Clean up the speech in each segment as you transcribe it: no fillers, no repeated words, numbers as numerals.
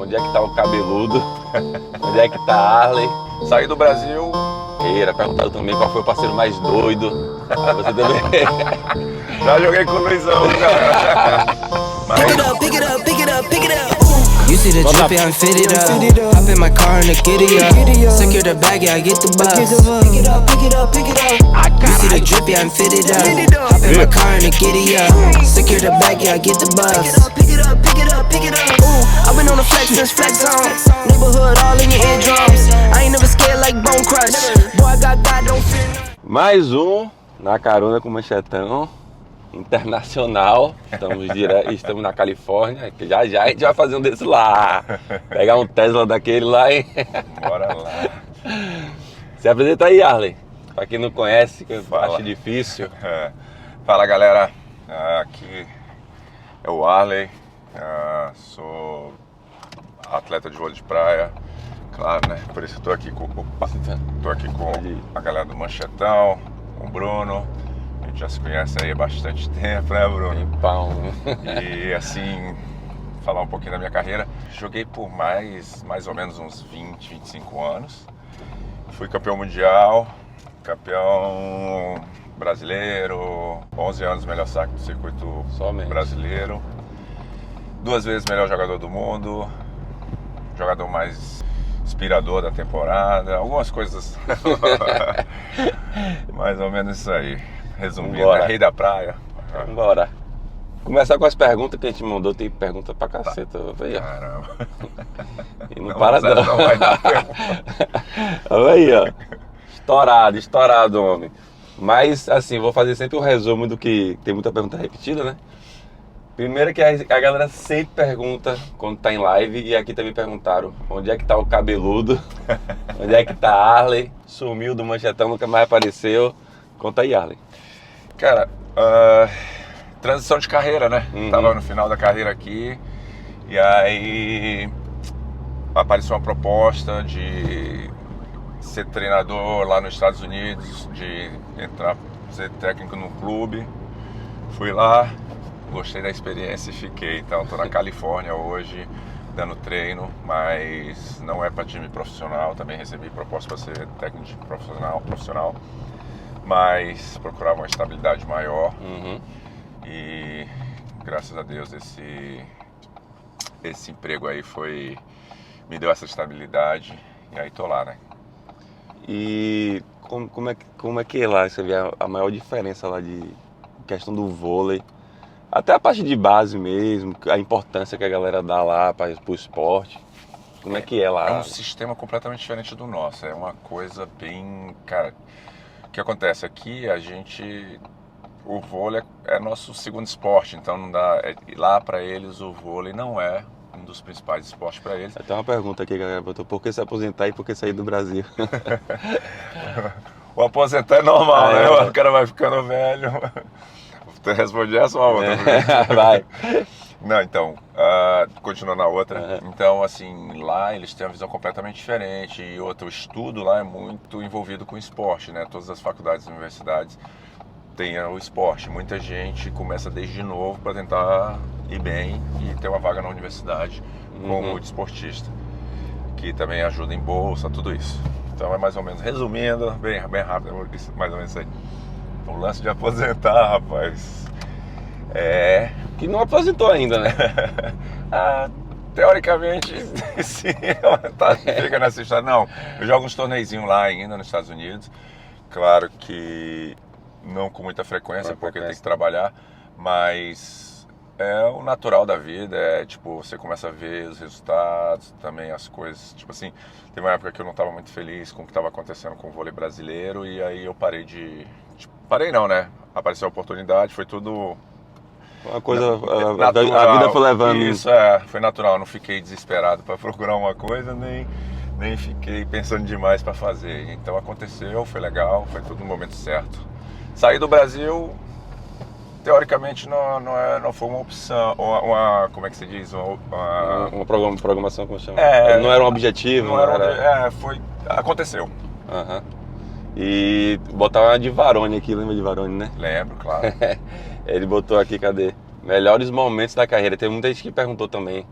Onde é que tá o cabeludo? Onde é que tá a Harley? Saí do Brasil. Era perguntado também qual foi o parceiro mais doido. Você também. Já joguei com o Luizão, cara. Pick it up, pick it up, pick it up, pick it up. You see the drippy, I'm fitted up. Hop in my car and the giddy up. Secure the bag, yeah, I get the bus. Pick it up, pick it up, pick it up. You see the drippy, I'm fitted up. Hop in my car and the giddy up. Secure the bag, yeah, I get the bus. Pick it up, pick it up, pick it up. Ooh, I've been on the flex since flex on. Neighborhood all in your eardrums. I ain't never scared like Bone Crush. Boy, I got God, don't fear. Mais um na carona com o Manchetão internacional. Estamos na Califórnia, que já a gente vai fazer um desse lá. Pegar um Tesla daquele lá, hein? Bora lá. Se apresenta aí, Harley. Pra quem não conhece, que eu Fala. acho difícil. Fala, galera. Aqui é o Harley. Sou atleta de vôlei de praia. Claro, né? Por isso eu tô aqui com a galera do Manchetão, com o Bruno. A gente já se conhece aí há bastante tempo, né, Bruno? Pau. E assim, falar um pouquinho da minha carreira. Joguei por mais ou menos uns 20, 25 anos. Fui campeão mundial, campeão brasileiro, 11 anos melhor saque do circuito Somente. brasileiro. 2 vezes melhor jogador do mundo, jogador mais inspirador da temporada, algumas coisas. Mais ou menos isso aí. Resumindo, Vambora. Rei da praia. Bora. Começar com as perguntas que a gente mandou. Tem pergunta pra caceta. Aí, ó. Caramba. E não para não. Não vai dar tempo. Olha aí, ó. Estourado, homem. Mas, assim, vou fazer sempre um resumo do que tem muita pergunta repetida, né? Primeiro que a galera sempre pergunta quando tá em live, e aqui também perguntaram onde é que tá o cabeludo, onde é que tá a Harley, sumiu do Manchetão, nunca mais apareceu. Conta aí, Harley. Cara, transição de carreira, né? Uhum. Tava no final da carreira aqui, e aí apareceu uma proposta de ser treinador lá nos Estados Unidos, de entrar, ser técnico num clube. Fui lá, gostei da experiência e fiquei. Então tô na Califórnia hoje, dando treino, mas não é para time profissional. Também recebi proposta para ser técnico de profissional, mas procurava uma estabilidade maior. Uhum. E graças a Deus esse emprego aí me deu essa estabilidade, e aí tô lá, né? E como é que é lá? Você vê a maior diferença lá de questão do vôlei, até a parte de base mesmo, a importância que a galera dá lá pro esporte. Como é que é lá? É um sistema completamente diferente do nosso, é uma coisa bem... Cara, o que acontece aqui, o vôlei é nosso segundo esporte, então não dá... Lá pra eles o vôlei não é um dos principais esportes pra eles. Tem uma pergunta aqui que a galera botou: por que se aposentar e por que sair do Brasil? O aposentar é normal, né? É. O cara vai ficando velho. Você responde essa ou a outra? Vai. Não, então, continuando na outra. Então, assim, lá eles têm uma visão completamente diferente. E outro, o estudo lá é muito envolvido com esporte, né? Todas as faculdades e universidades têm o esporte. Muita gente começa desde novo para tentar ir bem e ter uma vaga na universidade como desportista, que também ajuda em bolsa, tudo isso. Então é mais ou menos, resumindo, bem rápido, mais ou menos isso aí. O lance de aposentar, rapaz, Que não aposentou ainda, né? teoricamente, sim, fica nessa história. Não, eu jogo uns torneizinhos lá ainda nos Estados Unidos. Claro que não com muita frequência, porque tem que trabalhar, mas é o natural da vida, tipo, você começa a ver os resultados, também as coisas, tipo assim, teve uma época que eu não estava muito feliz com o que estava acontecendo com o vôlei brasileiro, e aí eu parei não, né? Apareceu a oportunidade, foi tudo... Uma coisa, a natural. vida foi levando. Isso, foi natural, não fiquei desesperado para procurar uma coisa, nem fiquei pensando demais para fazer. Então aconteceu, foi legal, foi tudo no momento certo. Saí do Brasil, teoricamente não foi uma opção, como é que se diz? Uma programação, como chama? É, não era um objetivo, não era... aconteceu. Aham. E botar de Varone aqui, lembra de Varone, né? Lembro, claro. Ele botou aqui, cadê? Melhores momentos da carreira. Tem muita gente que perguntou também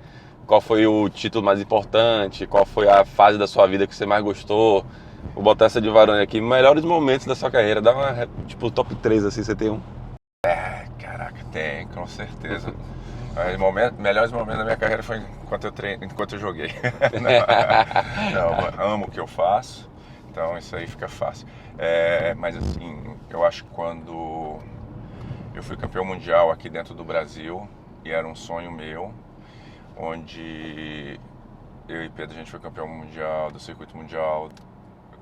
qual foi o título mais importante, qual foi a fase da sua vida que você mais gostou. Vou botar essa de Varone aqui, melhores momentos da sua carreira. Dá uma, tipo, top 3 assim, você tem um? Caraca, tem, com certeza. Melhores momentos da minha carreira foi enquanto eu joguei. Não, amo o que eu faço, então isso aí fica fácil. Mas assim, eu acho que quando eu fui campeão mundial aqui dentro do Brasil, e era um sonho meu, onde eu e Pedro, a gente foi campeão mundial do circuito mundial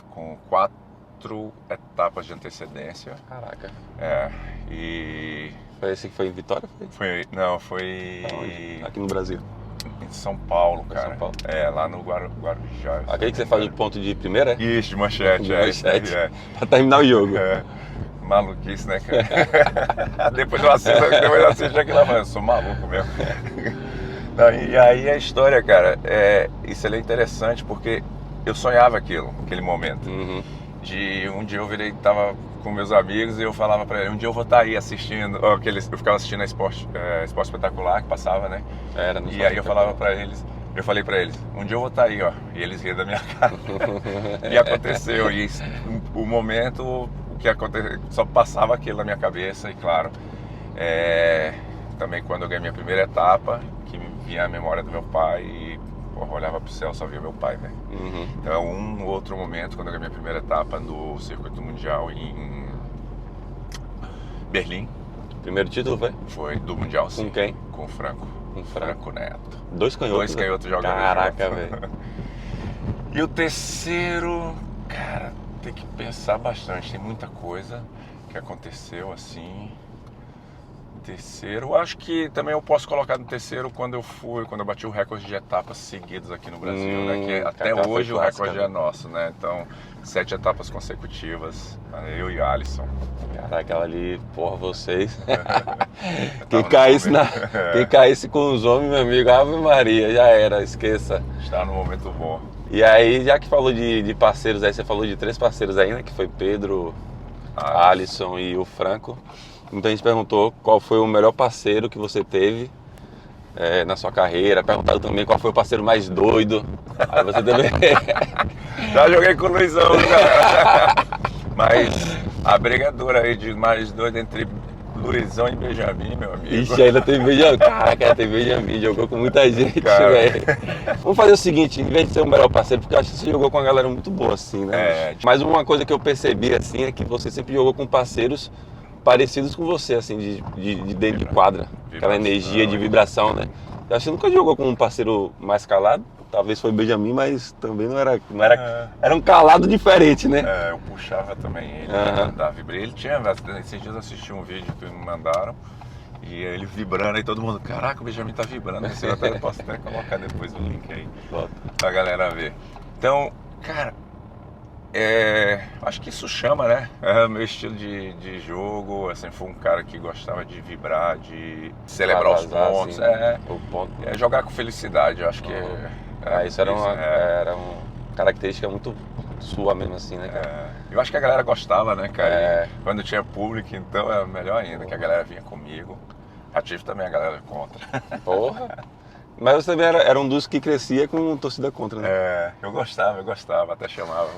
com 4 etapas de antecedência. Caraca. E... Foi esse que foi em Vitória? Foi Aonde? Aqui no Brasil. Em São Paulo, cara. São Paulo. Lá no Guarujá. Aquele que você faz o ponto de primeira? Isso, de manchete. De manchete. Pra terminar o jogo. Maluquice, né, cara? Depois eu assisto aquilo lá, eu sou maluco mesmo. Não, e aí a história, cara, isso é interessante porque eu sonhava aquele momento. Uhum. De um dia eu tava com meus amigos e eu falava pra ele, um dia eu vou estar aí assistindo, eu ficava assistindo a Esporte Espetacular que passava, né? E aí eu falava pra eles, eu falei pra eles, um dia eu vou estar aí, ó, e eles riam da minha cara. E aconteceu, e o momento, o que aconteceu, só passava aquilo na minha cabeça, e claro, também quando eu ganhei minha primeira etapa, que me vinha a memória do meu pai, e porra, eu olhava pro céu, só via meu pai, né? Uhum. Então, um outro momento, quando eu ganhei minha primeira etapa no circuito mundial em Berlim. Primeiro título foi? Foi do mundial, sim. Com quem? Com o Franco. Com o Franco Neto. 2 canhotos. 2 canhotos jogando. Caraca, velho. E o terceiro, cara, tem que pensar bastante. Tem muita coisa que aconteceu assim. Terceiro, eu acho que também eu posso colocar no terceiro quando eu bati o recorde de etapas seguidas aqui no Brasil, né? Que até hoje o recorde é nosso, né? Então, 7 etapas consecutivas, eu e Alisson. Caraca, aquela ali, porra, vocês. Quem caísse com os homens, meu amigo, Ave Maria, já era, esqueça. Está no momento bom. E aí, já que falou de parceiros aí, você falou de 3 parceiros aí, né? Que foi Pedro, Alisson e o Franco. Muita gente perguntou qual foi o melhor parceiro que você teve na sua carreira. Perguntaram também qual foi o parceiro mais doido. Aí você também... Já joguei com o Luizão, cara. Mas a briga dura aí de mais doido entre Luizão e Benjamin, meu amigo. Ixi, ainda tem Benjamin. Caraca, tem Benjamin. Jogou com muita gente, velho. Vamos fazer o seguinte, em vez de ser o melhor parceiro, porque eu acho que você jogou com uma galera muito boa, assim, né? Mas uma coisa que eu percebi, assim, é que você sempre jogou com parceiros parecidos com você, assim, de dentro de quadra. Aquela energia de vibração, né? Eu acho que você nunca jogou com um parceiro mais calado. Talvez foi o Benjamin, mas também não era era um calado diferente, né? Eu puxava também ele, dava vibrei. Ele tinha, esses dias eu assisti um vídeo que me mandaram, e ele vibrando, aí todo mundo, caraca, o Benjamin tá vibrando. Eu posso até colocar depois o link aí, pra galera ver. Então, cara, acho que isso chama, né? Meu estilo de jogo, assim, foi um cara que gostava de vibrar, de celebrar os pontos, assim, jogar com felicidade, eu acho que isso era uma característica muito sua mesmo, assim, né, cara? Eu acho que a galera gostava, né, cara? Quando tinha público, então é melhor ainda, que a galera vinha comigo. Ativo também a galera contra. Porra! Mas você também era um dos que crescia com torcida contra, né? Eu gostava, até chamava.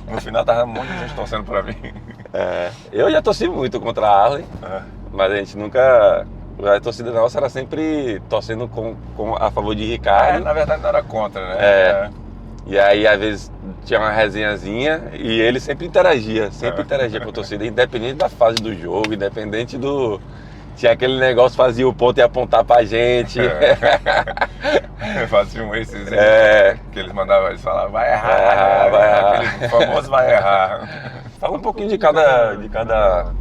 No final tava um monte de gente torcendo pra mim. Eu já torci muito contra a Harley, mas a gente nunca... A torcida nossa era sempre torcendo a favor de Ricardo. Na verdade não era contra, né? E aí, às vezes, tinha uma resenhazinha e ele sempre interagia com a torcida, independente da fase do jogo, independente do... Tinha aquele negócio, fazia o ponto e apontar pra gente. Fazia um esses que eles mandavam, eles falavam, vai errar. Aquele famoso vai errar. Fala um pouquinho de cada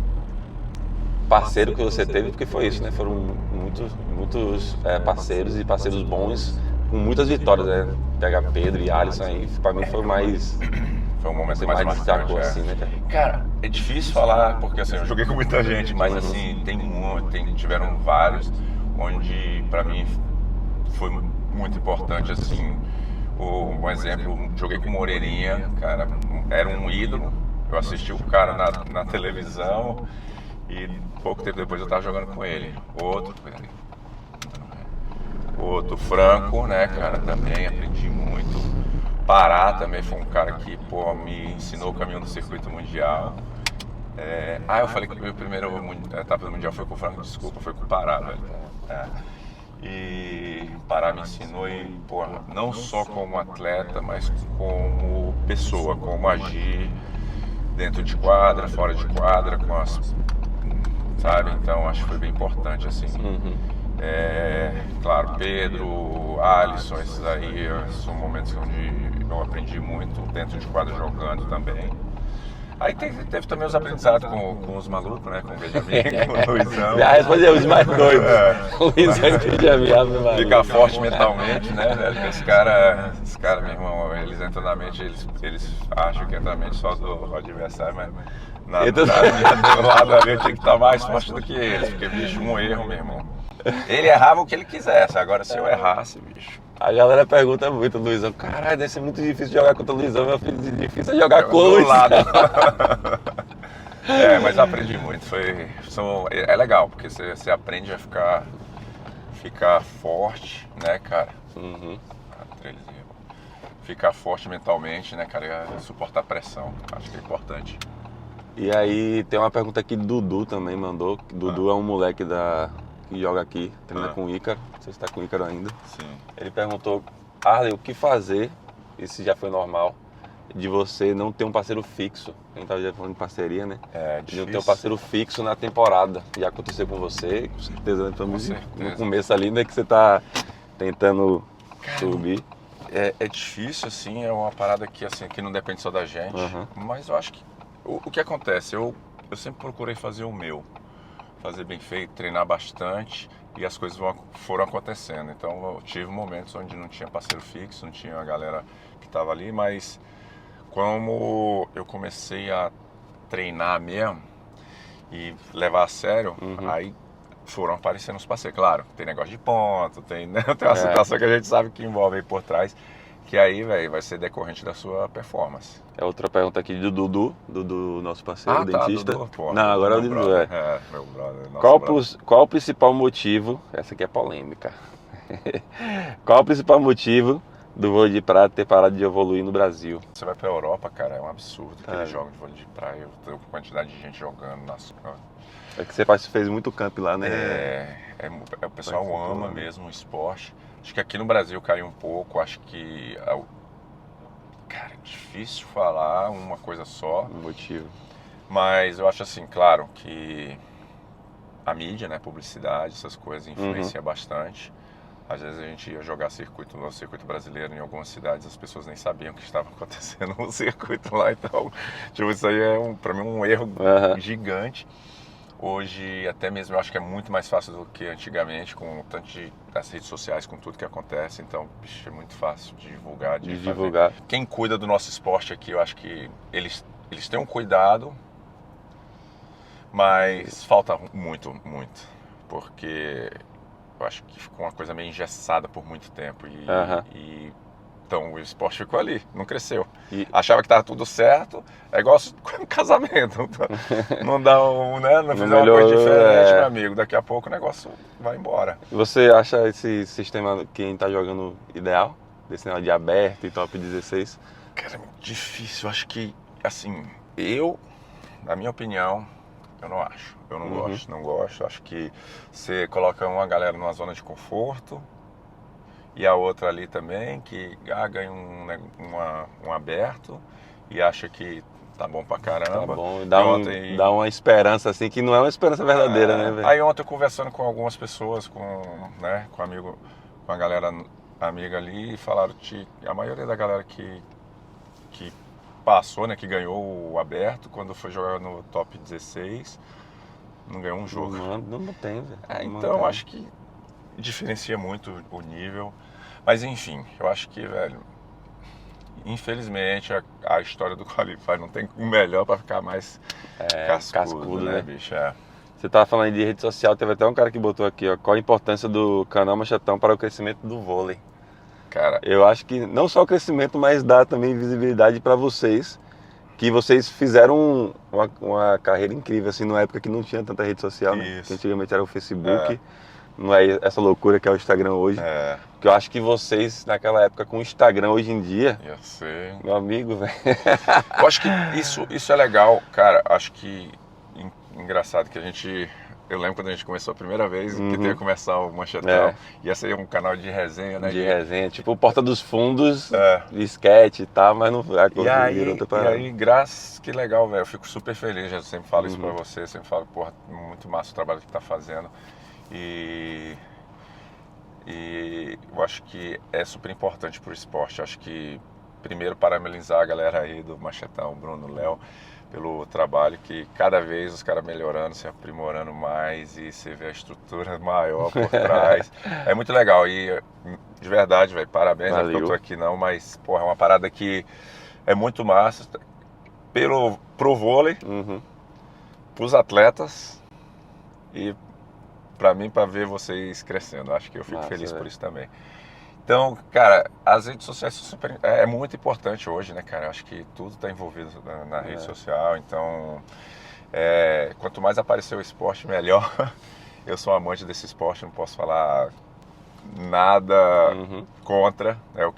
parceiro que você teve, porque foi isso, né? Foram muitos parceiros e parceiros bons, com muitas vitórias, né? Pegar Pedro e Alisson aí, pra mim foi mais... Foi um momento mais marcante, assim, né, cara? Cara, é difícil falar, porque assim, eu joguei com muita gente, mas assim, tiveram vários, onde pra mim foi muito importante, assim, um exemplo, joguei com o Moreirinha, cara, era um ídolo, eu assisti o cara na televisão Outro Franco, né, cara, também aprendi muito. Pará também foi um cara que, pô, me ensinou o caminho do circuito mundial. Eu falei que o meu primeiro etapa do mundial foi com o Franco, desculpa, foi com o Pará, velho. E o Pará me ensinou, pô, não só como atleta, mas como pessoa, como agir dentro de quadra, fora de quadra, sabe? Então acho que foi bem importante, assim. Claro, Pedro, Alisson, esses aí são momentos onde eu aprendi muito dentro de quadra jogando também. Aí teve também os aprendizados com os malucos, né? Com o Benjamin, com o Luizão. Respondeu os mais doidos. O Luizão e o Benjamin, Ave Maria. Ficar forte mentalmente, né, velho? Porque os caras, meu irmão, eles entram na mente, eles acham que entra na mente só do adversário, mas do lado ali eu tinha que estar mais forte do que eles, porque, bicho, um erro, meu irmão. Ele errava o que ele quisesse, agora se eu errasse, bicho. A galera pergunta muito, Luizão, caralho, deve ser muito difícil jogar contra o Luizão, meu filho, difícil é jogar com o Luizão. Mas eu aprendi muito, é legal, porque você aprende a ficar forte, né, cara? Ficar forte mentalmente, né, cara, e suportar pressão, acho que é importante. E aí tem uma pergunta aqui, Dudu também mandou, Dudu é um moleque que joga aqui, treina com o Ícaro, não sei se tá com o Ícaro ainda. Sim. Ele perguntou, Arley, o que fazer, isso já foi normal, de você não ter um parceiro fixo? A gente tava já falando de parceria, né? De não ter um parceiro fixo na temporada. Já aconteceu com você, com certeza, né? No começo ali, né, que você tá tentando subir. É difícil, assim, é uma parada que não depende só da gente, mas eu acho que o que acontece, eu sempre procurei fazer o meu. Fazer bem feito, treinar bastante e as coisas foram acontecendo. Então eu tive momentos onde não tinha parceiro fixo, não tinha a galera que estava ali, mas como eu comecei a treinar mesmo e levar a sério, aí foram aparecendo os parceiros. Claro, tem negócio de ponto, tem uma situação que a gente sabe que envolve aí por trás, que aí, velho, vai ser decorrente da sua performance. Outra pergunta aqui do Dudu, nosso parceiro, dentista. Dudu, pô, não, agora é o Dudu, meu brother. Qual o principal motivo, essa aqui é polêmica, qual o principal motivo do vôlei de praia ter parado de evoluir no Brasil? Você vai pra Europa, cara, é um absurdo aquele jogo de vôlei de praia, eu tenho quantidade de gente jogando É que você fez muito camp lá, né? O pessoal ama mesmo o esporte. Acho que aqui no Brasil caiu um pouco, acho que... Cara, é difícil falar uma coisa só. Um motivo. Mas eu acho assim, claro, que a mídia, né, publicidade, essas coisas influenciam bastante. Às vezes a gente ia jogar no circuito brasileiro em algumas cidades, as pessoas nem sabiam o que estava acontecendo no circuito lá. Então, tipo, isso aí é pra mim um erro gigante. Hoje, até mesmo, eu acho que é muito mais fácil do que antigamente, com o tanto das redes sociais, com tudo que acontece. Então, bicho, é muito fácil de divulgar. Divulgar. Quem cuida do nosso esporte aqui, eu acho que eles têm um cuidado, mas falta muito, muito. Porque eu acho que ficou uma coisa meio engessada por muito tempo. Então o esporte ficou ali, não cresceu. Achava que estava tudo certo, é igual um casamento. Não dá não fizer uma coisa diferente, meu amigo. Daqui a pouco o negócio vai embora. Você acha esse sistema que a gente tá jogando ideal? Desse negócio de aberto e top 16? Cara, é muito difícil. Eu acho que, assim, na minha opinião, eu não acho. Eu não gosto. Acho que você coloca uma galera numa zona de conforto, e a outra ali também, que ganha um aberto e acha que tá bom pra caramba. Tá bom, dá uma esperança assim, que não é uma esperança verdadeira, né, velho? Aí ontem eu conversando com algumas pessoas, com a galera amiga ali, e falaram que a maioria da galera que passou, né, que ganhou o aberto, quando foi jogar no top 16, não ganhou um jogo. Não tem, velho. Então, acho que diferencia muito o nível, mas enfim, eu acho que, velho, infelizmente a história do Qualify não tem o melhor para ficar mais cascudo, né, bicho? Você tava falando de rede social, teve até um cara que botou aqui, ó, qual a importância do canal Machetão para o crescimento do vôlei? Cara, eu acho que não só o crescimento, mas dá também visibilidade para vocês, que vocês fizeram uma carreira incrível, assim, numa época que não tinha tanta rede social, né? Que antigamente era o Facebook. não é essa loucura que é o Instagram hoje. É, Que eu acho que vocês, naquela época, com o Instagram hoje em dia, ia ser... meu amigo, velho. Eu acho que isso é legal, cara. Acho que engraçado que a gente... Eu lembro quando a gente começou a primeira vez, que ia começar o Manchetão. Ia ser um canal de resenha, né? De resenha, tipo Porta dos Fundos, É. de sketch e tal, mas não E aí, graças, que legal, velho. Eu fico super feliz, eu sempre falo isso pra você, sempre falo, porra, muito massa o trabalho que tá fazendo. E eu acho que é super importante pro esporte. Eu acho que, primeiro, parabenizar a galera aí do Manchetão, Bruno, Léo, pelo trabalho que cada vez os caras melhorando, se aprimorando mais e você vê a estrutura maior por trás. É muito legal e, de verdade, velho, parabéns, não é porque eu tô aqui não, mas, porra, é uma parada que é muito massa pro vôlei, pros atletas e pra mim, pra ver vocês crescendo. Acho que eu fico feliz por isso também. Então, cara, as redes sociais é muito importante hoje, né, cara? Acho que tudo está envolvido na rede social, então quanto mais aparecer o esporte, melhor. Eu sou amante desse esporte, não posso falar nada contra. É o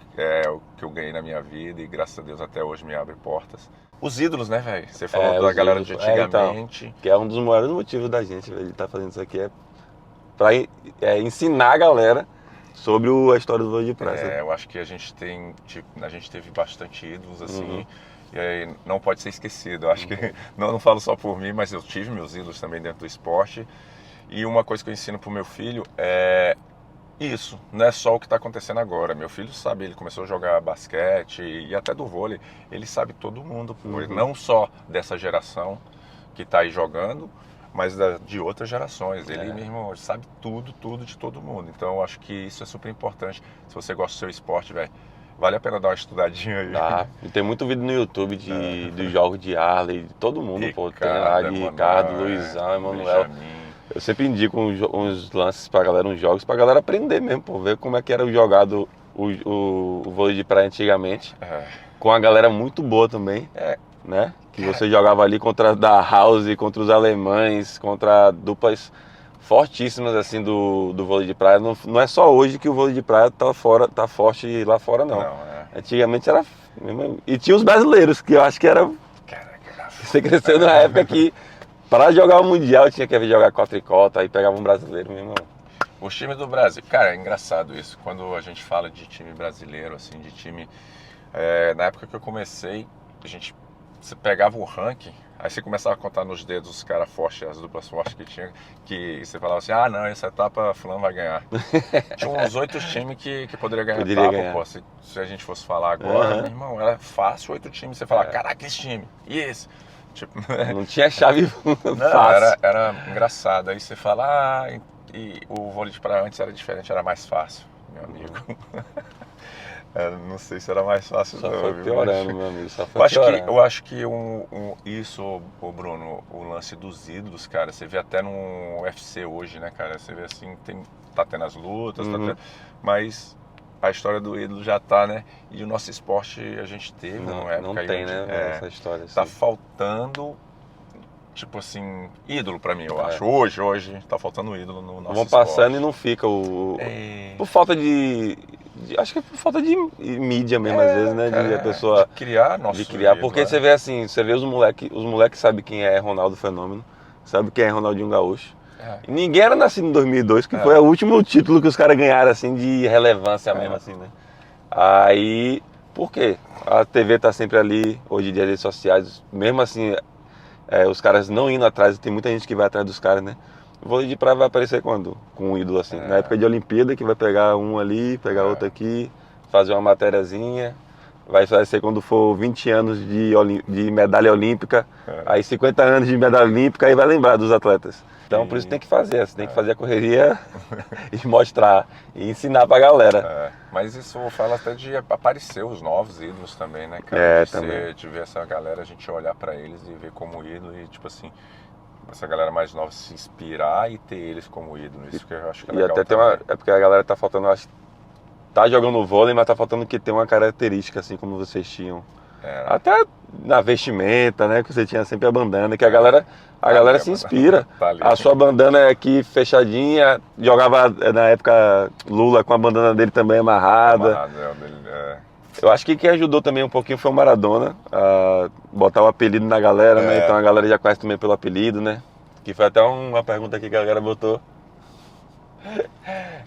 que eu ganhei na minha vida e graças a Deus até hoje me abre portas. Os ídolos, né, velho? Você falou da galera de antigamente. Então, que é um dos maiores motivos da gente, velho, de estar fazendo isso aqui, é pra ensinar a galera sobre a história do vôlei de praia. Eu acho que a gente teve bastante ídolos, assim, e aí não pode ser esquecido. Eu acho que, não falo só por mim, mas eu tive meus ídolos também dentro do esporte. E uma coisa que eu ensino pro meu filho é isso, não é só o que está acontecendo agora. Meu filho sabe, ele começou a jogar basquete e até do vôlei, ele sabe todo mundo, não só dessa geração que está aí jogando, mas de outras gerações. Ele mesmo sabe tudo de todo mundo. Então eu acho que isso é super importante. Se você gosta do seu esporte, velho, vale a pena dar uma estudadinha aí. E tem muito vídeo no YouTube dos jogos de Arley, de todo mundo, Ricardo, tem lá de Ricardo, Luizão, Emanuel. Eu sempre indico uns lances pra galera, uns jogos, pra galera aprender mesmo, pô, ver como é que era jogado o vôlei de praia antigamente. Com a galera muito boa também, né? Que você jogava ali contra da House, contra os alemães, contra duplas fortíssimas assim do vôlei de praia. Não é só hoje que o vôlei de praia tá forte lá fora, não. Antigamente era... E tinha os brasileiros, que eu acho que era... Caraca. Você cresceu na época que para jogar o Mundial tinha que jogar 4 e cota, aí pegava um brasileiro, meu irmão. O time do Brasil, cara, é engraçado isso. Quando a gente fala de time brasileiro, assim, de time... na época que eu comecei, você pegava o ranking, aí você começava a contar nos dedos os caras fortes, as duplas fortes que tinha, que você falava assim, não, essa etapa fulano vai ganhar. Tinha uns 8 times que poderia ganhar a etapa, pô, se a gente fosse falar agora, meu irmão, era fácil 8 times, você falava, caraca, esse time, e esse? Tipo, não tinha chave não, fácil. Era engraçado, aí você fala, e o vôlei de praia antes era diferente, era mais fácil, meu amigo. Não sei se era mais fácil. Só foi piorando, meu amigo. Só foi eu acho que isso, Bruno, o lance dos ídolos, cara, você vê até no UFC hoje, né, cara? Você vê assim, tá tendo as lutas, mas a história do ídolo já tá, né? E o nosso esporte a gente teve numa época não tem, onde, né? Essa história assim. Tá faltando, tipo assim, ídolo pra mim, eu acho. Hoje tá faltando ídolo no nosso Vão esporte. passando e não fica por falta acho que é por falta de mídia mesmo, às vezes, né? De a pessoa... De criar nosso ídolo, porque você vê assim, você vê os moleques sabem quem é Ronaldo Fenômeno, sabe quem é Ronaldinho Gaúcho. E ninguém era nascido em 2002, que foi o último título que os caras ganharam, assim, de relevância mesmo, assim, né? Aí, por quê? A TV tá sempre ali, hoje em dia, redes sociais, mesmo assim, os caras não indo atrás, tem muita gente que vai atrás dos caras, né? O vôlei de praia vai aparecer quando? Com um ídolo assim. Na época de Olimpíada, que vai pegar um ali, pegar outro aqui, fazer uma matériazinha. Vai ser quando for 20 anos de medalha olímpica, aí 50 anos de medalha olímpica, aí vai lembrar dos atletas. Então por isso tem que fazer, você tem que fazer a correria e mostrar, e ensinar pra galera. Mas isso fala até de aparecer os novos ídolos também, né, cara? De ver essa galera, a gente olhar pra eles e ver como ídolo e tipo assim... essa galera mais nova se inspirar e ter eles como ídolo, isso que eu acho que é legal. E até tem é porque a galera tá faltando, tá jogando vôlei, mas tá faltando que tem uma característica assim como vocês tinham Até na vestimenta, né? Que você tinha sempre a bandana, que a galera se inspira. Tá ali. A sua bandana é aqui fechadinha, jogava na época Lula com a bandana dele também amarrada. Amarrado, o dele, Eu acho que quem ajudou também um pouquinho foi o Maradona a botar o apelido na galera, né? Então a galera já conhece também pelo apelido, né? Que foi até uma pergunta aqui que a galera botou.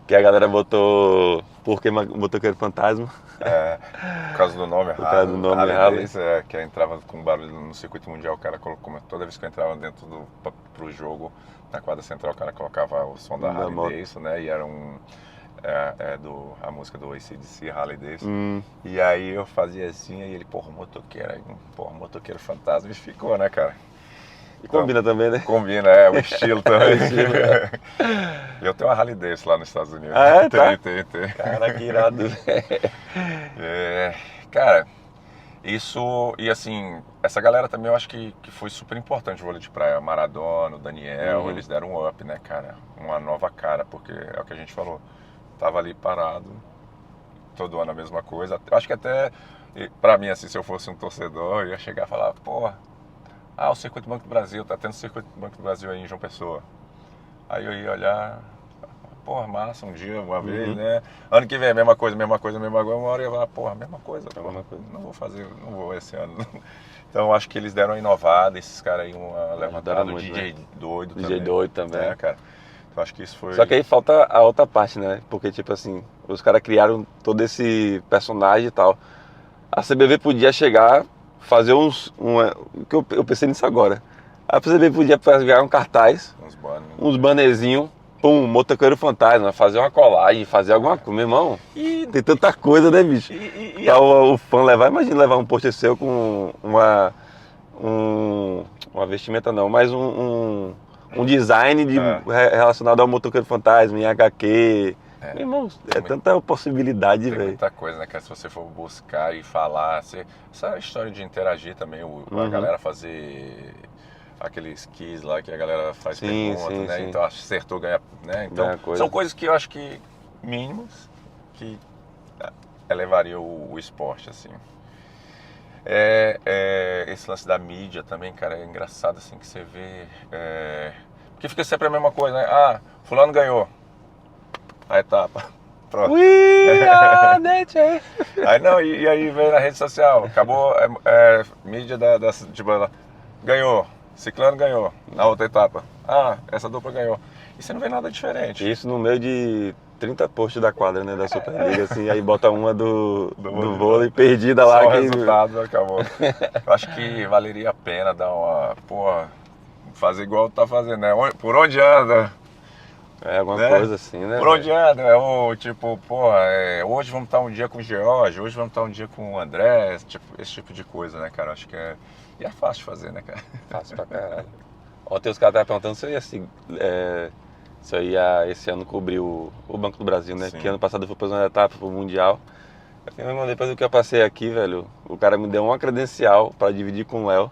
Que a galera botou por que motoqueiro fantasma. Por causa do nome Por causa do nome Harley. que entrava com barulho no circuito mundial, o cara colocou, toda vez que eu entrava dentro pro jogo, na quadra central, o cara colocava o som da Harley Davidson, né? E era a música do AC/DC, Harley Davidson. E aí eu fazia assim, aí ele, motoqueiro fantasma, e ficou, né, cara? E combina também, né? Combina, o estilo também. Eu tenho uma Harley Davidson lá nos Estados Unidos. Ah, é? Tem. Cara, que irado. Cara, isso, e assim, essa galera também eu acho que foi super importante o vôlei de praia. Maradona, o Daniel, eles deram um up, né, cara? Uma nova cara, porque é o que a gente falou. Tava ali parado, todo ano a mesma coisa. Eu acho que até, pra mim, assim, se eu fosse um torcedor, eu ia chegar e falar, o Circuito Banco do Brasil, tá tendo Circuito Banco do Brasil aí em João Pessoa. Aí eu ia olhar, massa, um dia, uma vez, né? Ano que vem, mesma coisa, uma hora eu ia falar, mesma coisa. Não vou fazer, não vou esse ano. Então eu acho que eles deram uma inovada, esses caras aí, uma levantada, o DJ doido também. DJ doido também. Cara. Eu acho que isso foi... Só que aí falta a outra parte, né? Porque, tipo assim, os caras criaram todo esse personagem e tal. A CBV podia chegar, fazer que eu pensei nisso agora. A CBV podia pegar um cartaz, uns bannerzinhos, motoqueiro fantasma, fazer uma colagem, fazer alguma coisa. Meu irmão, tem tanta coisa, né, bicho? Pra o fã levar, imagina levar um pôster seu com uma vestimenta não, mas um design relacionado ao motoqueiro fantasma, em HQ. Meu irmão, tanta possibilidade, velho. Tem muita coisa, né, cara? Se você for buscar e falar, essa história de interagir também, a galera fazer aqueles quiz lá que a galera faz perguntas, né? Sim. Então acertou, ganha, né? Então são coisas que eu acho que mínimas que elevaria o esporte, assim. Esse lance da mídia também, cara, é engraçado assim que você vê. Porque fica sempre a mesma coisa, né? Fulano ganhou a etapa. Pronto. Aí não, e aí vem na rede social, acabou mídia tipo, ganhou, Ciclano ganhou na outra etapa. Essa dupla ganhou. E você não vê nada diferente. Isso no meio de 30 posts da quadra, né, da Superliga, assim, aí bota uma do vôlei perdida lá. Só o resultado acabou. Eu acho que valeria a pena dar fazer igual tá fazendo, né? Por onde anda? Alguma coisa assim, né? Por onde anda? Tipo, hoje vamos estar um dia com o George, hoje vamos estar um dia com o André, esse tipo de coisa, né, cara? Acho que e é fácil de fazer, né, cara? Fácil pra caralho. Ontem os caras estavam perguntando se eu ia esse ano cobrir o Banco do Brasil, né? Sim. Que ano passado eu fui para uma etapa pro Mundial. Eu falei, meu irmão, depois do que eu passei aqui, velho, o cara me deu uma credencial para dividir com o Léo.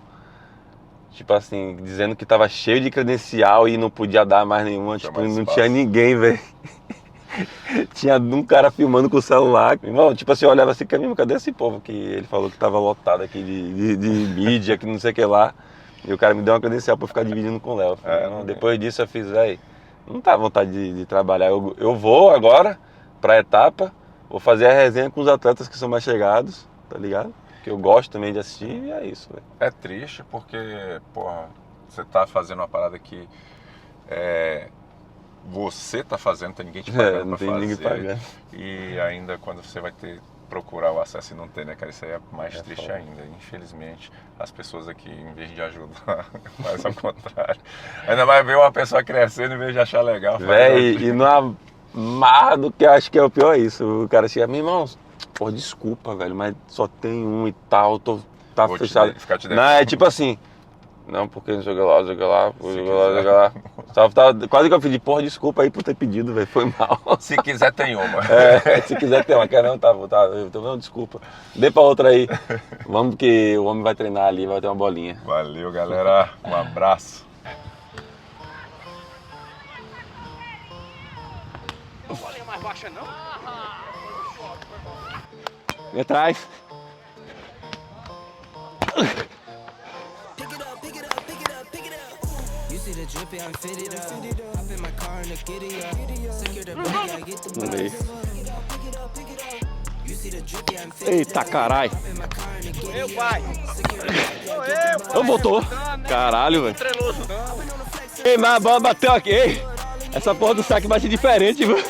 Tipo assim, dizendo que tava cheio de credencial e não podia dar mais nenhuma. Tipo, não tinha ninguém, velho. Tinha um cara filmando com o celular. Irmão, tipo assim, eu olhava assim, cadê esse povo que ele falou que tava lotado aqui de mídia, que não sei o que lá. E o cara me deu uma credencial pra eu ficar dividindo com o Léo. Depois disso eu fiz, não tá à vontade de trabalhar. Eu vou agora pra etapa, vou fazer a resenha com os atletas que são mais chegados, tá ligado? Que eu gosto também de assistir e é isso, velho. É triste porque, você tá fazendo uma parada que você tá fazendo, não tem ninguém te pagando não pra tem ninguém pagando. E ainda quando você vai procurar o acesso e não ter, né, cara? Isso aí é mais triste foda. ainda. Infelizmente, as pessoas aqui, em vez de ajudar, faz ao contrário. Ainda mais ver uma pessoa crescendo em vez de achar legal. E numa marra do que eu acho que é o pior é isso. O cara chega, meu irmão, desculpa, velho, mas só tem um e tal, tá fechado. Não, tipo assim, não, porque não sei lá. Tava, quase que eu pedi, desculpa aí por ter pedido, velho, foi mal. Se quiser tem uma. Se quiser tem uma, quer não, então desculpa. Dê pra outra aí. Vamos que o homem vai treinar ali, vai ter uma bolinha. Valeu, galera, um abraço. Bolinha mais baixa não? Vem atrás. the drip, yeah, I'm fitted up. Hop in my car and the giddy up. Secure the bag, I get the Vamos ver. bus. You see the drip, yeah, I'm fitted Eita, carai. up. In my car and the giddy Eu, up. pai. Secure the bag, yeah, I get the bus. Não botou. Caralho, velho. Treloso. Ei, mas a bola bateu aqui. Ei, essa porra do saque bate diferente, viu?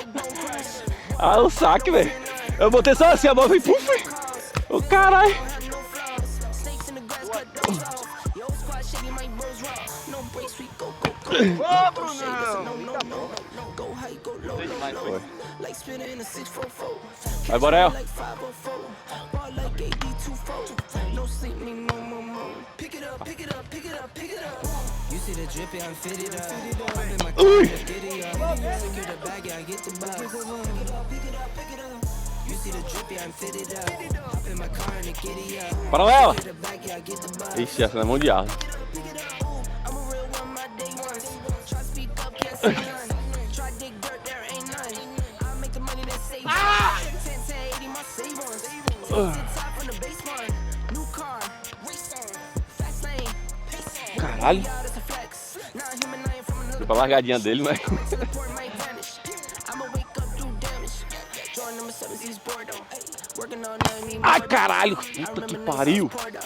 Ah, o saque, velho. Eu botei só assim, a bola veio puf. Ô, caralho. Snakes in the grass, cut those off. Yo, squad shady, my bros raw. No breaks, we go. Ô, Brunão. No, go high, go low, low. Like spinning in a 644. Vai, Borel. Like 504. Ball like AD24. No sleep, me no more. Pick it up, pick it up, pick it up, pick it up. You see the drip, yeah, I'm fitted up. Hop in my car, Ui. giddy up. Secure the bag, yeah, I get the bus. Pick it up, pick it up, pick it up. You see the drip, yeah, I'm fitted up. Hop in my car and giddy up. Paralela. Secure the bag, yeah, I get the bus. Ixi, essa não é mão de ar. Pick it up, ooh, I'm a real one, my day ones. Try speak up, can't say none. Try dig dirt, there ain't none. I make the money that save 10, 80, my save ones. Sit top from the baseline. New car, race on. Fast lane, pace on. Caralho. Out as a flex. Now human, I am from another Foi pra largadinha dele, mas... teleport might vanish. I'ma wake up, do damage. Drawing number 7, he's bored on. Working all night, need Ai, more caralho. dough. I Puta que remember niggas pariu. poured up.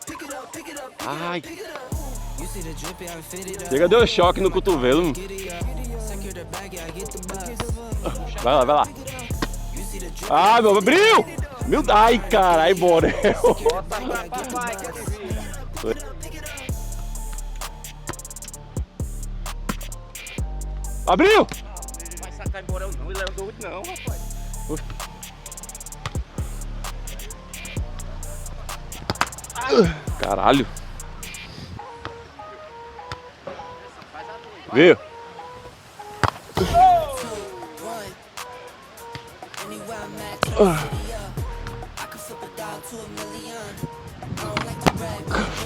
Pick it up, pick it up, Ai. pick it up. You see the drip, yeah, I'm fitted up. Chega, deu choque no cotovelo. Mano. Giddy up. Secure the bag, yeah, I get the bus. Vai lá, vai lá. You see the drip, Ai, meu, abriu! Meu, ai, caralho, Borel. Bota aí pra papai, que esse Abriu! vai sacar embora não, ele é doido não, rapaz. Caralho. Viu? anywhere I'm at, turn the city up. I can flip a dog to a million. I don't like to brag,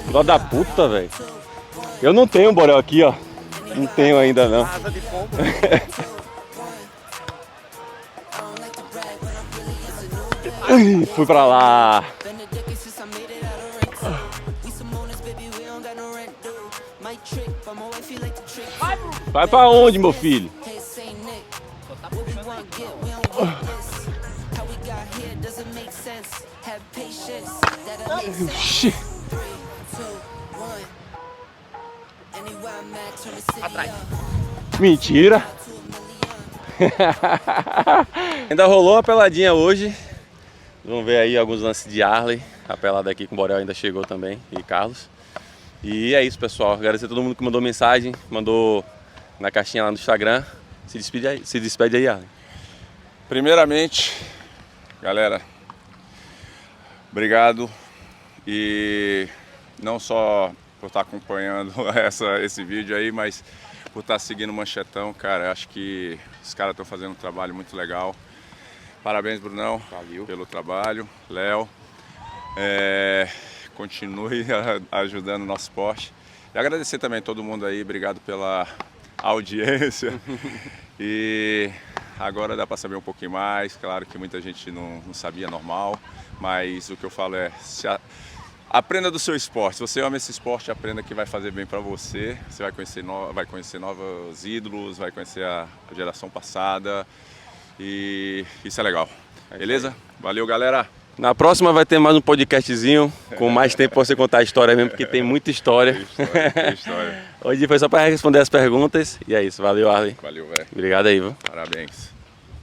Filho da puta, velho. Eu não tenho Borel aqui, ó. Não tenho ainda, não. Asa de pombo. I don't like to brag, but I'm really in the Fui pra lá. Been a decade since I made it out of rent. We some owners, baby, we don't got no rent due. My trick, but my wife, you like to trick. Vai pra onde, meu filho? Hey, Saint Nick, what we want get, we don't get this. How we got here doesn't make sense. Have patience, that'll make sense. Oxi. 3, 2, 1. Anywhere I'm at, turn the city up. Mentira. To a million. Ainda rolou uma peladinha hoje. Vamos ver aí alguns lances de Harley. A pelada aqui com o Borel ainda chegou também. E Carlos. E é isso, pessoal. Agradecer a todo mundo que mandou mensagem. Mandou na caixinha lá no Instagram. Se despede aí, Harley. Primeiramente, galera, obrigado. E não só por estar acompanhando esse vídeo aí, mas por estar seguindo o Manchetão, cara. Acho que os caras estão fazendo um trabalho muito legal. Parabéns, Brunão, Valeu. pelo trabalho. Léo, continue ajudando o nosso esporte. E agradecer também a todo mundo aí, obrigado pela audiência. E agora dá para saber um pouquinho mais. Claro que muita gente não sabia, normal, mas o que eu falo é: aprenda do seu esporte. Se você ama esse esporte, aprenda que vai fazer bem para você. Você vai conhecer novos ídolos, vai conhecer a geração passada. E isso é legal. Beleza? Valeu, galera! Na próxima vai ter mais um podcastzinho, com mais tempo pra você contar a história mesmo, porque tem muita história. Tem história. Hoje foi só para responder as perguntas. E é isso, valeu, Harley. Valeu, velho. Obrigado aí, viu? Parabéns.